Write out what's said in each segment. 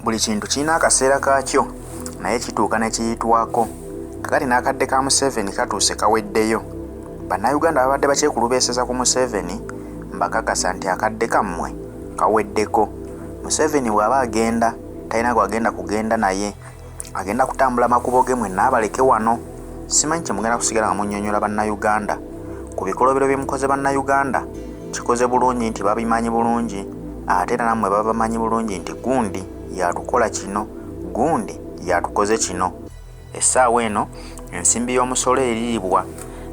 buli kintu kirina akaseera kaakyo naye kituuka ne kiyitwako. Kakati n'akadde ka Museveni katuuse kaweddeyo. Bannayuganda babadde bakyekulubeeseza ku Museveni mbakakasa nti akadde kammwe kaweddeko. Museveni bw'aba agenda talina gwagenda kugenda naye, agenda kutambula makubo ge mwenna abaleke wano. Simanyi kye mugenda kusigala nga munnyonnyola bannayuganda ku bikolobero bye mukoze bannayuganda. Kikoze bulungi nti babimanyi bulungi, ate era nammwe baba bamanyi bulungi nti gundi yatukola kino, gundi yatukoze kino. Essaawa eno ensimbi y'omusolo eriibwa.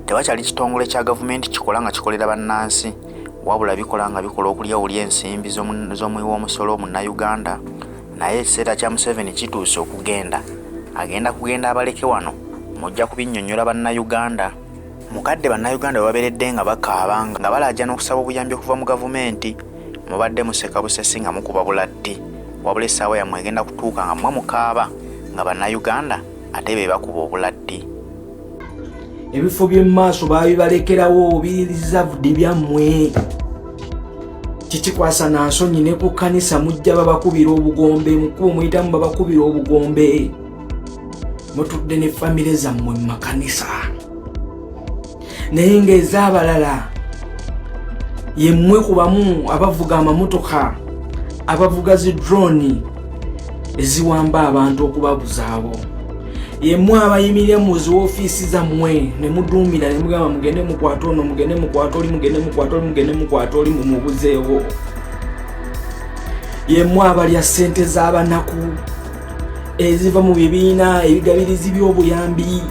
Tewakyali kitongole kya gavumenti kikola nga kikolera bannansi, wabula bikola nga bikola okulyawulya ensimbi z'omuwi w'omusolo munnayuganda. Naye ekiseera kya Museveni kituuse okugenda. Agenda kugenda abaleke wano, mujja kubinnyonnyola bannayuganda. Mukadde bannayuganda bwe baberedde nga bakaaba nga balajja n'okusaba obuyambi okuva mu gavumenti, mubadde museka busesi nga mukuba buladdi. Wabula essaawa yammwe egenda kutuuka nga mmwe mukaaba nga bannayuganda ate be bakuba obuladdi. Ebifo by'emmaaso baabibalekerawo biririzavudde byammwe. Kikikwasa na nsonyi ne ku kkanisa mujja babakubira obugombe, mukubo muyitamu babakubira obugombe. Mutudde ne famire zammwe mu makanisa. Naye ng'ez'abalala yemmwe kubamu abavuga amamotoka, abavuga zi drone eziwamba abantu okubabuzaabo. Yemmwe abayimirira mu zi ofiisi zammwe ne muduumira ne mugamba mugende mukwate ono, mugende mukwate oli, mugende mukwate oli, mugende mukwate oli mumubuzeewo. Yemmwe abalya ssente z'abanaku eziva mu bibiina ebigabirizi by'obuyambi.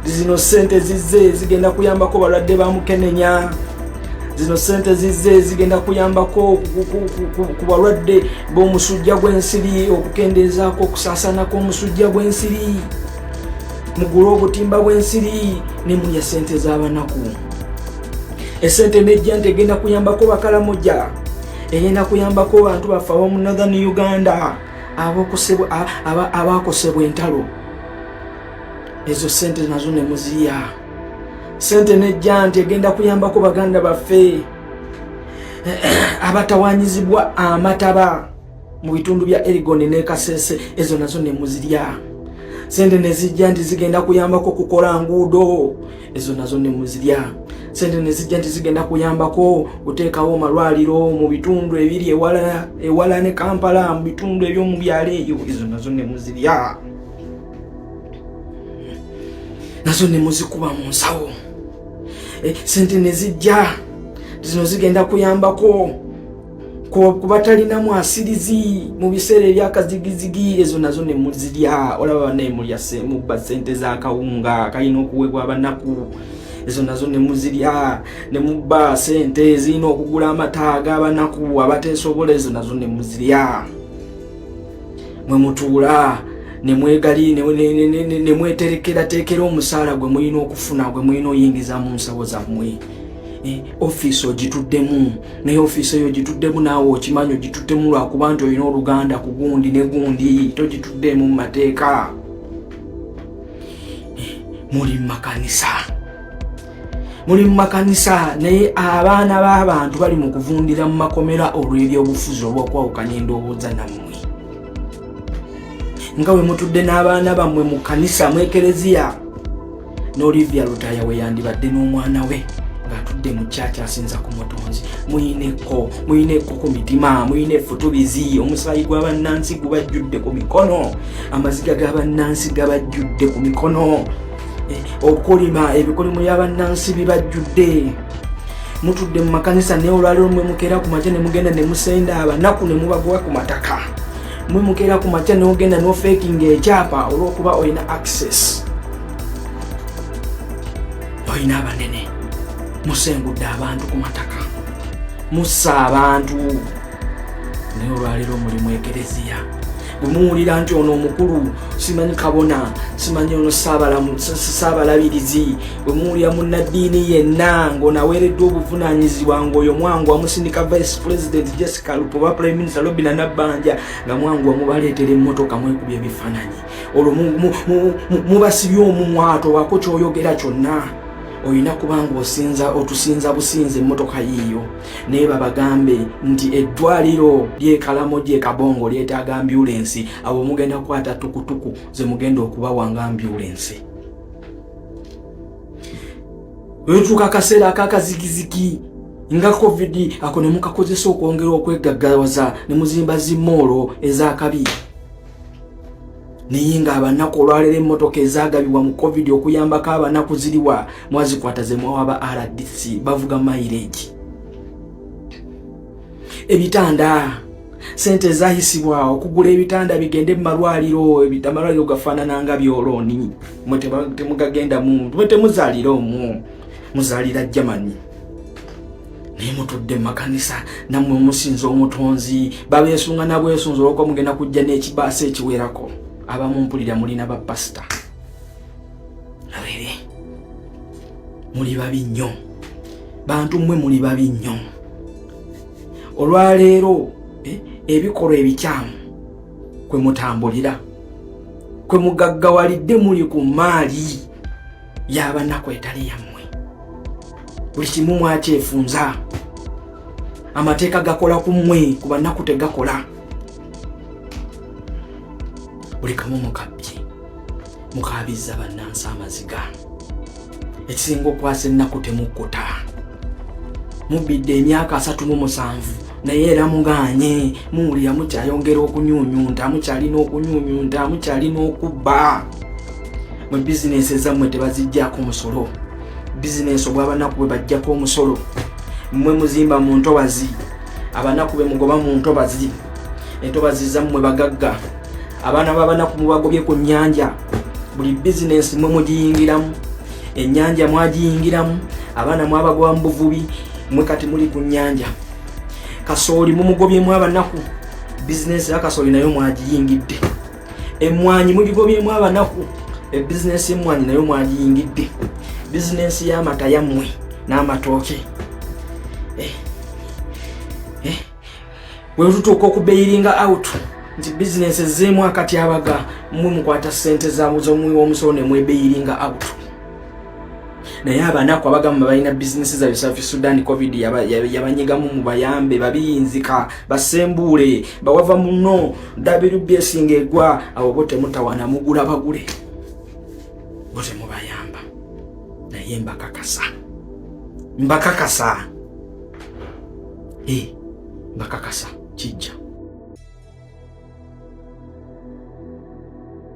Zino ssente zizze zigenda kuyambako balwadde ba Mukenenya. Zino ssente zizze zigenda kuyambako ku balwadde b'omusujja gw'ensiri, okukendeezaako okusaasana kw'omusujja gw'ensiri. Mugule obutimba bw'ensiri ne mulya ssente z'abanaku. Essente nejja nti egenda kuyambako Bakalamoja, egenda kuyambako bantu baffe ab'omu Northern Uganda abaakosebwa entalo. Ezo ssente nazo ne muzirya. Ssente nejja nti egenda kuyambako baganda baffe abatawanyizibwa amataba mu bitundu bya Elgon ne Kasese, ezo nazo ne muzirya. Ssente nezijja nti zigenda kuyambako kukola nguudo, ezo nazo ne muzirya. Ssente nezijja nti zigenda kuyambako kuteekawo amalwaliro mu bitundu ebiri ewala ne Kampala, mu bitundu eby'omu byalo eyo, ezo nazo ne muzirya. Nazo ne muzikuba mu nsawo. Ssente nezijja zino zigenda kuyambako kuba talinamu asirizi mu biseera ebyakazigizigi, ezo nazo ne muzirya. Olaba banaye mulya mubba ssente z'akawunga kalina okuweebwa abanaku, ezo nazo ne muzirya. Ne mubba ssente ezirina okugula amata ag'abanaku abateesobola, ezo nazo ne muzirya. Mwe mutuula ne mwegali ne mweterekera omusaala gwe mulina okufuna, gwe mulina oyingiza mu nsawo zammwe. Ofiisi ogituddemu, naye ofiisi eyo ogituddemu naawe okimanyi ogituddemu lwakuba nti olina oluganda ku gundi ne gundi, togituddemu mu mateeka. Muli mu makanisa, muli mu makanisa, naye abaana b'abantu bali mu kuvundira mu makomera olw'ebyobufuzi olw'okwawukanya endowooza nammwe. Nga bwe mutudde n'abaana bammwe mu kanisa mu ekereziya, n'Olivia Lutaya we yandibadde n'omwana we ng'atudde mu kyaki asinza ku Mutonzi. Muyineko ku mitima, muyina effutubizi, omusaayi gw'abannansi gubajjudde ku mikono, amaziga g'abannansi gabajjudde ku mikono, okulima ebikolimo by'abannansi bibajjudde. Mutudde mu makanisa naye olwaliro mwe mukeera ku makya ne mugenda ne musenda abanaku ne mubagoba ku mataka. Mwe mukeera ku makya n'ogenda n'ofeekinga ekyapa olw'okuba olina access. Olina abanene, musengudde abantu ku mataka, mussa abantu, naye olwaliro muli mu ekereziya. Bwe muwulira nti ono omukulu, simanyi kabona, simanyi ono saabalabirizi, bwe muwulira munnaddiini yenna ng'ono aweereddwa obuvunaanyizibwa ng'oyo Mwangu amusindika Vice President Jessica Lupo oba Prime Minister Robinah Nabbanja, nga Mwangu amubaleetera emmotoka mwekubya ebifaananyi. Olwo mubasibye omumwa, towako ky'oyogera kyonna. oyina kubanga otusinza businze emmotoka yiiyo naye babagambe nti eddwaliro lyekalamo lyekabongo lyetaaga ambulensi, abo mugenda kukwata tukutuku ze mugenda okubawanga ambulensi. Wetuuka akaseera akakazigizigi nga covid ako ne mukakozesa okwongera okwegaggawaza ne muzimba zimoolo ezakabi. Naye nga abanaku olwaleero emmotoka ezaagabibwa mu covid okuyambako abanaku ziriwa mwazikwata ze mwawaba RDC bavuga mileage. Ebitanda sente zayisibwa okugula ebitanda bigende mu malwaliro, amalwaliro gafaanana nga byolooni, mwe temugagenda mwe temuzaalira omwo, muzaalira Germany. Naye mutudde mu makanisa nammwe musinza omutonzi, babeesunga nabwesunza olwokuba mugenda kujja n'ekibaasa ekiwerako. Abamu mpulira mulina bapasita. Abere muli babi nnyo, bantu mmwe muli babi nnyo. Olwaleero ebikolwa ebikyamu kwe mutambulira, kwe mugaggawalidde muli ku maali y'abanaku etali yammwe. Buli kimu mwakyefunza, amateeka gakola ku mmwe, ku banaku tegakola. Buli kamu mukabbye mukabizza bannansi amaziga. Ekisinga okwasa ennaku temukkuta. Mubbidde emyaka 37 naye era muganye muwulira mukyayongera okunyuunyunta, mukyalina okunyuunyunta, mukyalina okubba. Mu bizinesi ezammwe tebaziggyako musolo. Bizinesi obw'abanaku bwe bajjako omusolo. Mmwe muzimba mu ntobazi, abanaku be mugoba mu ntobazi. Entobazi zammwe bagagga. Abaana b'abanaku mubagobye ku nnyanja. Buli bizinesi mwe mugiyingiramu, ennyanja mwagiyingiramu, abaana mwabagoba mu buvubi, mwe kati muli ku nnyanja. Kasooli mumugobyemu abanaku, bizinesi ya kasooli nayo mwagiyingidde. Emmwanyi mugigobyemu abanaku, ebizinesi y'emmwanyi nayo mwagiyingidde. Bizinesi y'amata yammwe n'amatooke. Bwe tutuuka okubeyiringa out nti bizinesi zeemu akati abaga mmwe mukwata ssente z'omuwi w'omusolo ne mwebeyiringa out. Naye abanaku abagamba balina bizinesi za South Sudan covid yabanyigamu mubayambe, babiyinzika, basembuule, bawava muno, WBS ng'egwa, abo bo temutawana mugula bagule. Bo temubayamba. Naye mbakakasa. Mbakakasa kijja.